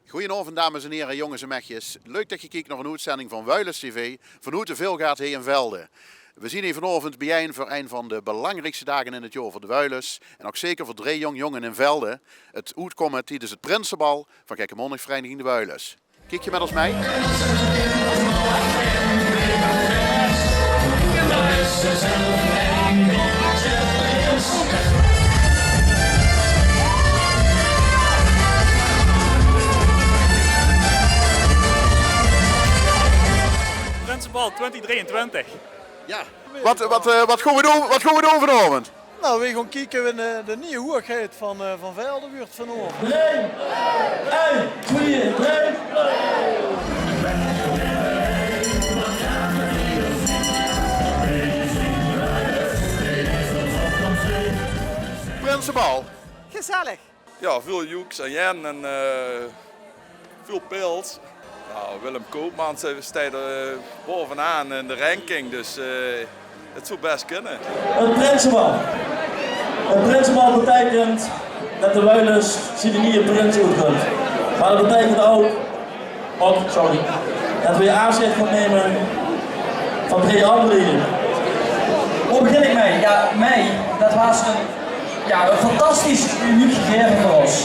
Goedenavond dames en heren, jongens en meisjes. Leuk dat je kijkt naar een uitzending van Wuilens TV van hoe te veel gaat hier in Velde. We zien hier vanavond bijeen voor een van de belangrijkste dagen in het jaar voor de Wuilens. En ook zeker voor 3 jongen in Velde. Het uitkomen tijdens het Prinsenbal van Gekke-Monnik-vereniging de Wuilens. Kijk je met ons mee? Prinsenbal 2023. Ja. Wat gaan we doen vanavond? Nou, we gaan kijken naar de nieuwe hoogheid van Velde wordt vanavond. 3, 1, 2, 3. Prinsenbal. Gezellig. Ja, veel joeks en jen en veel pils. Nou, Willem Koopmans staat er bovenaan in de ranking, dus het zou best kunnen. Een Prinsenbal. Een Prinsenbal betekent dat de Wuilens zien er niet een prins uitkomt. Maar dat betekent ook dat we je aanzet gaan nemen van 3 anderen. Hoe begin ik mee? Ja, dat was een fantastisch uniek gegeven voor ons.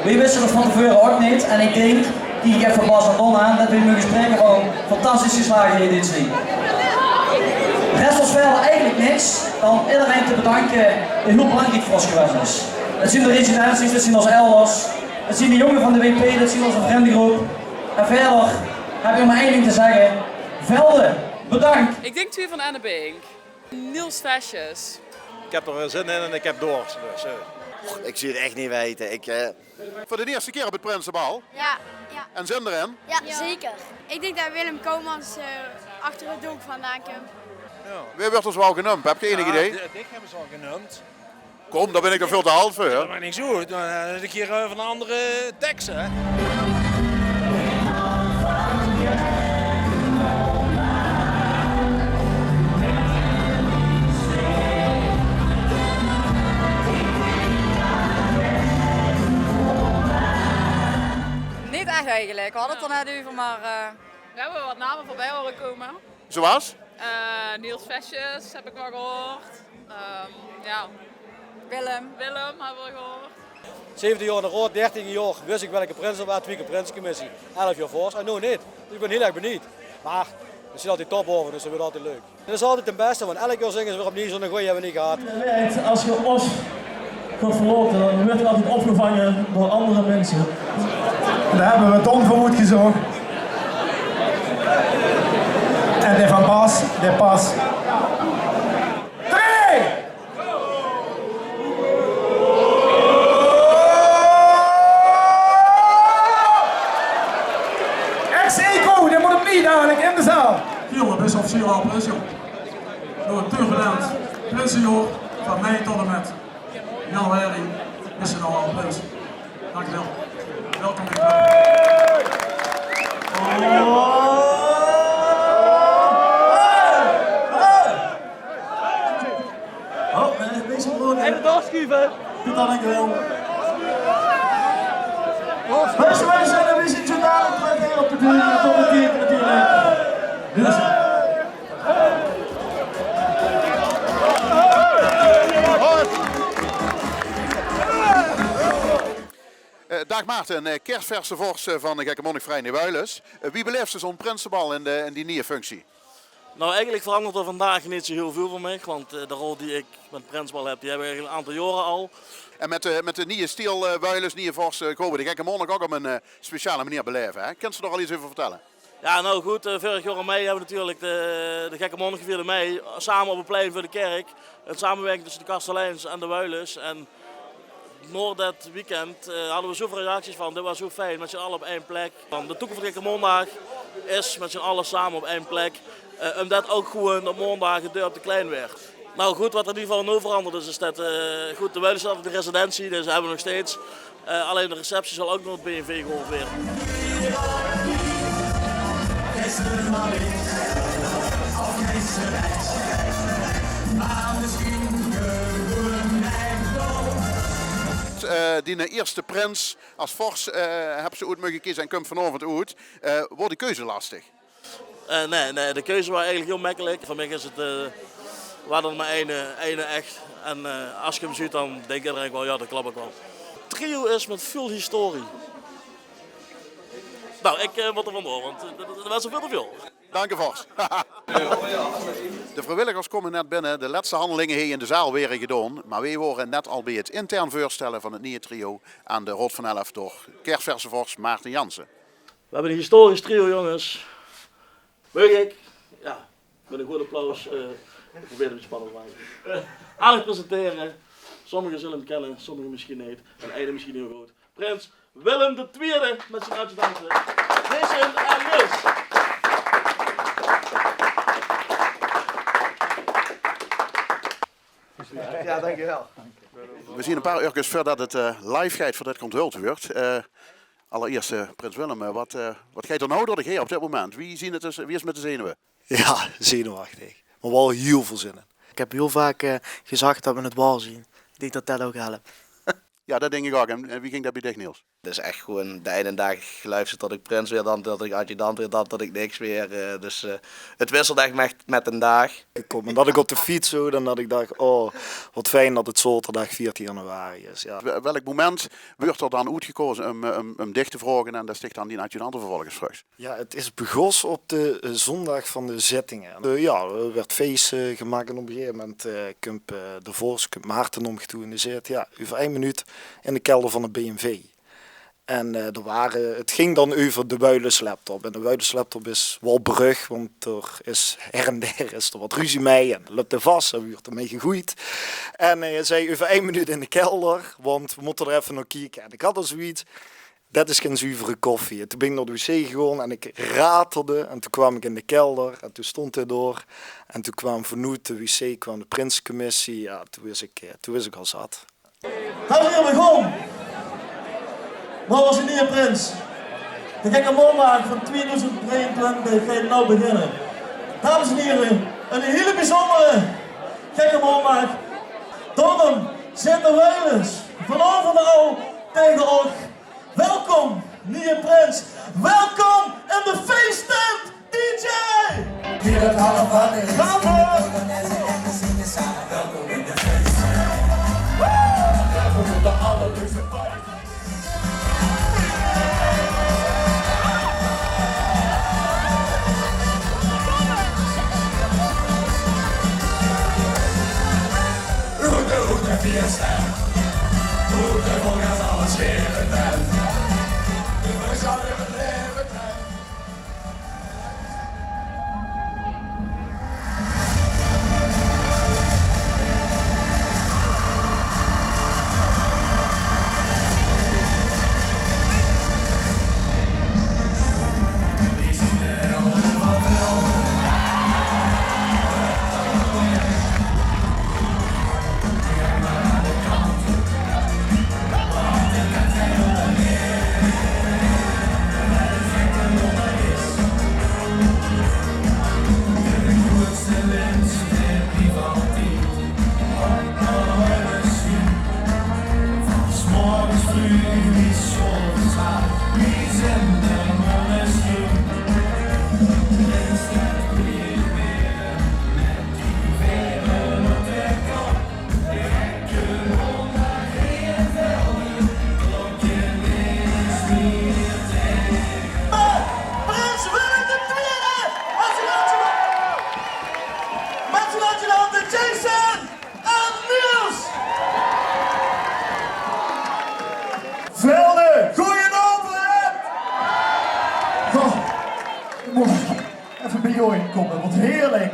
We wisten het van tevoren ook niet en ik denk, die ik even Bas en Don aan, dat we nu spreken van fantastische slagen die dit zien. De rest was verder eigenlijk niks dan iedereen te bedanken die heel belangrijk voor ons geweest is. Dat zien de residenties, dat zien onze elders, dat zien de jongen van de WP, dat zien onze vriendengroep. En verder heb ik maar één ding te zeggen. Velde, bedankt! Ik denk 2 van Anne Beink. Niels Vesjes. Ik heb er zin in en ik heb dorst. Dus, Ik zie het echt niet weten. Voor de eerste keer op het Prinsenbal. Ja. En zin erin? Ja, zeker. Ik denk dat Willem Koopmans achter het doek vandaan komt. Wie wordt ons wel genoemd? Heb je enig idee? Ik hebben ze al genoemd. Kom, daar ben ik er veel te oud voor. Dat ben ik zo. Dan is ik hier van een andere tekst, hè. Niet echt eigenlijk. We hadden het er net over, maar we hebben wat namen voorbij horen komen. Zoals? Niels Vesjes heb ik wel gehoord. Willem hebben we gehoord. 17 jaar de rood, 13 jaar wist ik welke prins er was, 2 keer Prinsencommissie. 11 jaar voor en nu niet. Dus ik ben heel erg benieuwd. Maar we zien altijd top over, dus dat wordt altijd leuk. Het is altijd het beste, want elk jaar zingen ze weer opnieuw zo'n goeie hebben we niet gehad. Als je ons gaat verloten, dan wordt je altijd opgevangen door andere mensen. Daar hebben we Don voor uitgezocht. En de van Bas, de pas. 3! Ex-Eco, die moet hem niet dadelijk in de zaal. Jongen, best officieel al plus, joh. Door een turbulent prinsenjaar van mei tot en met januari is er al plus. Dankjewel. Welkom in de Deze broer. Even doorschuiven. Doe dat dankjewel. Beste mensen, we zien zo dadelijk terug hier op de bühne. Tot een keer natuurlijk. Dus. Dag Maarten, kerstverse vors van de Gekke-Monnik-vereniging de Wuilens. Wie beleeft ze zo'n Prinsenbal in die nieuwe functie? Nou, eigenlijk verandert er vandaag niet zo heel veel voor mij, want de rol die ik met Prinsenbal heb, die hebben we eigenlijk een aantal jaren al. En met de nieuwe stijl Wuilens, nieuwe vors, komen de Gekke-Monnik ook op een speciale manier beleven. Hè? Kunt ze er al iets over vertellen? Ja, nou goed, vorig jaar in mei hebben we natuurlijk de Gekke-Monnik gevierd in mei, samen op het plein voor de kerk. Een samenwerking tussen de Kasteleins en de Wuilens. En na dat weekend hadden we zoveel reacties van, dit was zo fijn, met z'n allen op één plek. De toekomst van Gekke-Mondag is met z'n allen samen op één plek. Omdat ook gewoon op maandag de deur op de klein werd. Nou goed, wat er in ieder geval nu veranderd is dat goed, de Wuilens staat op de residentie, dus dat hebben we nog steeds. Alleen de receptie zal ook nog op BNV gehoord worden. die eerste prins als fors hebben ze uit mogen kiezen en komt vanavond uit. Wordt de keuze lastig? Nee, de keuze was eigenlijk heel makkelijk. Voor mij is het, we hadden er maar ene echt. En als je hem ziet, dan denk je er wel, ja, dat klopt ook wel. Het trio is met veel historie. Nou, ik word er vandoor, want dat was zoveel te veel. Dank u Vos. De vrijwilligers komen net binnen. De laatste handelingen hier in de zaal weer gedaan. Maar wij worden net al bij het intern voorstellen van het nieuwe trio aan de Rot van Elf door kersverse Vos Maarten Jansen. We hebben een historisch trio, jongens. Wil ik? Ja, met een goed applaus. Ik probeer het een spannend te maken. Aan het presenteren. Sommigen zullen hem kennen, sommigen misschien niet. En één misschien heel goed. Prins Willem II met zijn adjudanten. Jason en Niels. Ja, dankjewel. We zien een paar uurtjes voordat het live gaat, voordat het onthuld wordt. Allereerst, Prins Willem, wat gaat er nou door de geest op dit moment? Wie is met de zenuwen? Ja, zenuwachtig. Maar wel heel veel zin in. Ik heb heel vaak gezegd dat we het wel zien. Ik denk dat dat ook helpt. Ja, dat denk ik ook. En wie ging dat bij dich, Niels? Het is echt gewoon de ene dag geluisterd tot ik prins weer, dan tot ik adjudant weer, dan tot ik niks weer. Dus het wisselt echt met een dag. En dat ik op de fiets zo, dan dat ik dacht, oh, wat fijn dat het zaterdag 14 januari is. Ja. Welk moment wordt er dan uitgekozen om dicht te vragen en dat sticht dan die adjudanten vervolgens vrucht? Ja, het is begos op de zondag van de zittingen. Ja, er werd feest gemaakt en op een gegeven moment komt de Vos, komt Maarten om toe en die zegt, ja, over 1 minuut in de kelder van de BMW. En het ging dan over de Wuilens laptop. En de Wuilens laptop is wel brug, want er is her en der is er wat ruzie mee. En loopt er vast en wordt ermee gegroeid. En hij zei over 1 minuut in de kelder, want we moeten er even naar kijken. En ik had al zoiets, dat is geen zuivere koffie. En toen ben ik naar de wc gegaan en ik ratelde. En toen kwam ik in de kelder en toen stond hij door. En toen kwam vanuit de wc kwam de Prinsencommissie. Ja, toen wist ik al zat. Dames en heren, begon! Wat was je nieuwe prins? De gekke molmaak van 2023 gaat nou beginnen. Dames en heren, een hele bijzondere gekke molmaak. Daarom zit de Wuilens vanavond al tegen ons. Welkom, nieuwe prins. Welkom in de feesttent, DJ! Hier het half wat is. Gaan we! Welkom in de feesttent. Welkom in de allerleukste party. Fiesta, goede volgens alles scheren en we zouden het leven krijgen. Jason en Niels! Velden, gooi het open! Ik moet even bij jou inkomen, wat heerlijk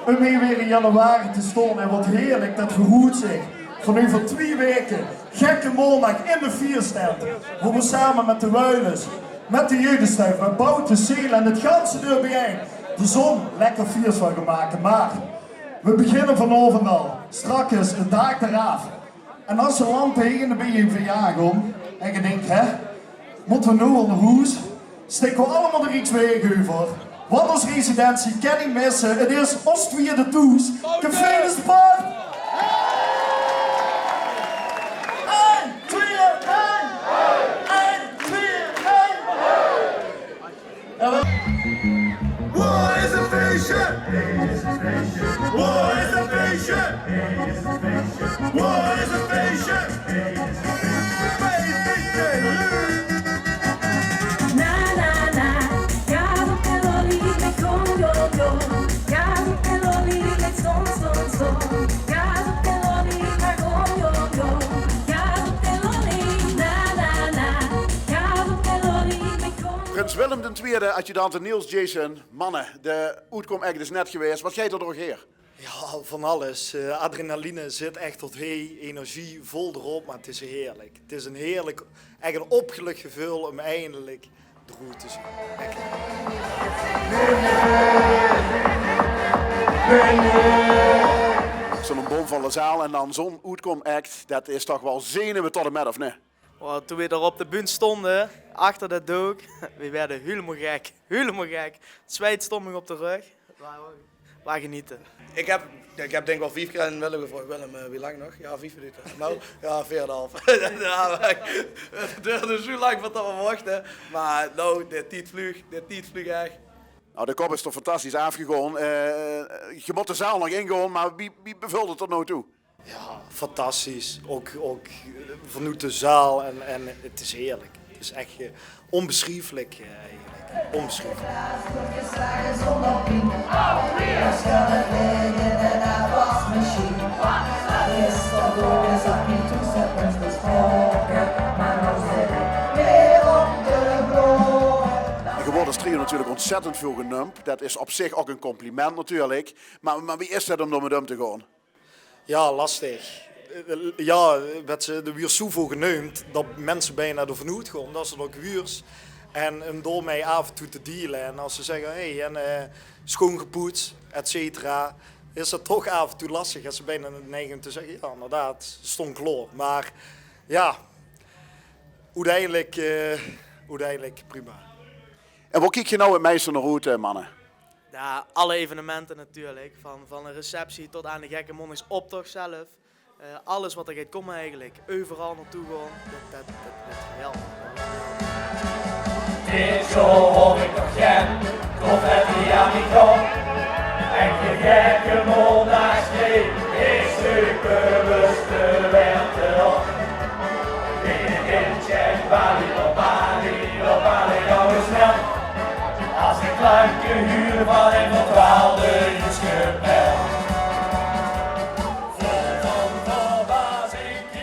om hier weer in januari te staan en wat heerlijk dat verhoedt zich. Van nu voor 2 weken, gekke molmaak in de Vierstent. Waar we samen met de Wuilens, met de Judenstuif, met Bouten, Ziel en het ganse deur bijeen de zon lekker viers van gemaakt. Maar we beginnen vanavond al, strakjes een dag eraf. En als je land tegen, dan ben je verjaagd om. En je denkt, hè, moeten we nu al naar huis? Steken we allemaal er iets weg over. Wat als residentie kan niet missen. Het is Ostwier de Toes, Café de Sport. 1, 2, Waar is het feestje? Waar is het feestje? Waar is het feestje? Na na na, caso che lo lì me con yo. Caso che lo lì me son. Caso che lo lì me con yo. Caso che lo lì na na na. Caso che lo lì me con. Prins Willem II, adjudant Niels Jason. Mannen, de uitkom echt is net geweest. Wat gij er door heer? Ja, van alles. Adrenaline zit echt tot energie vol erop, maar het is heerlijk. Het is een heerlijk, echt een opgelucht gevoel om eindelijk de route te zien. Echt. Zo'n bomvolle zaal en dan zo'n uitkom act, dat is toch wel zenuwen tot en met, of niet? Oh, toen we er op de bühne stonden, achter dat doek, we werden helemaal gek. Het zweet stond me op de rug. Waar genieten. Ik heb denk ik wel 5 keer aan Willem gevraagd. Willem, wie lang nog? Ja, 5 minuten. Nou, ja, 4,5. Ja, het duurde zo lang wat we wachten. Maar nou, dit vlieg echt. Nou, de kop is toch fantastisch afgegaan. Je moet de zaal nog ingaan, maar wie bevult het tot nu toe? Ja, fantastisch. Ook vanuit de zaal en het is heerlijk. Het is echt onbeschrijfelijk eigenlijk. Onbeschrijfelijk. Je wordt als trio natuurlijk ontzettend veel genumpt. Dat is op zich ook een compliment natuurlijk. Maar wie is het om door met hem te gaan? Ja, lastig. Ja, werd ze de weer zoveel genoemd dat mensen bijna er vanuit gaan. Dat ze ook wiers. En door mij af en toe te dealen. En als ze zeggen, schoongepoetst, et cetera, is dat toch af en toe lastig. Als ze bijna neigen te zeggen, ja inderdaad, stond kloor. Maar ja, uiteindelijk prima. En wat kijk je nou het meeste naar uit, mannen? Ja, alle evenementen natuurlijk. Van een receptie tot aan de gekke monniksoptocht zelf. Alles wat er gaat komen eigenlijk. Overal naartoe gaan. Dat is geweldig. Dit zo hoor ik nog geen confetti aan die kop. En je gekke mondagsdee is de bewuste wereld erop. In check, bali, gaan we snel. Als ik klank je huur van een verdwaalde geschepel.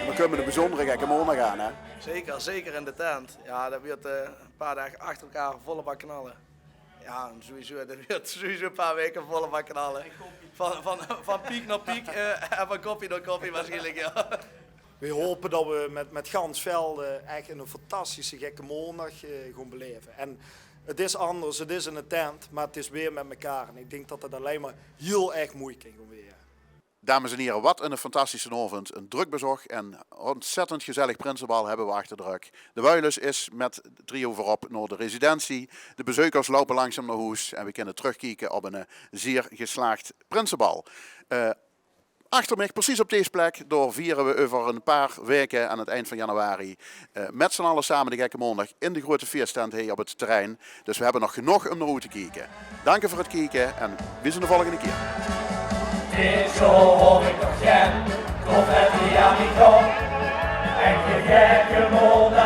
We kunnen de bijzondere gekke mannen gaan, hè? Zeker in de tent. Ja, dat wordt een paar dagen achter elkaar volle bak knallen. Ja, sowieso, dat wordt sowieso een paar weken volle bak knallen. Van piek naar piek en van koppie naar koppie waarschijnlijk, ja. We hopen dat we met gans velden echt een fantastische gekke maandag gaan beleven. En het is anders, het is in een tent, maar het is weer met elkaar. En ik denk dat het alleen maar heel erg moeilijk kan gebeuren. Dames en heren, wat een fantastische avond. Een druk bezocht en ontzettend gezellig Prinsenbal hebben we achter de rug. De Wuilus is met het trio voorop naar de residentie. De bezoekers lopen langzaam naar huis en we kunnen terugkijken op een zeer geslaagd Prinsenbal. Achter mij, precies op deze plek, door vieren we over een paar weken aan het eind van januari met z'n allen samen de gekke maandag in de grote feesttent hier op het terrein. Dus we hebben nog genoeg om naar hoe te kijken. Dank voor het kijken en we zien de volgende keer. Dit zo hoor ik nog geen confetti aan die kop. En je gekke mondagsdee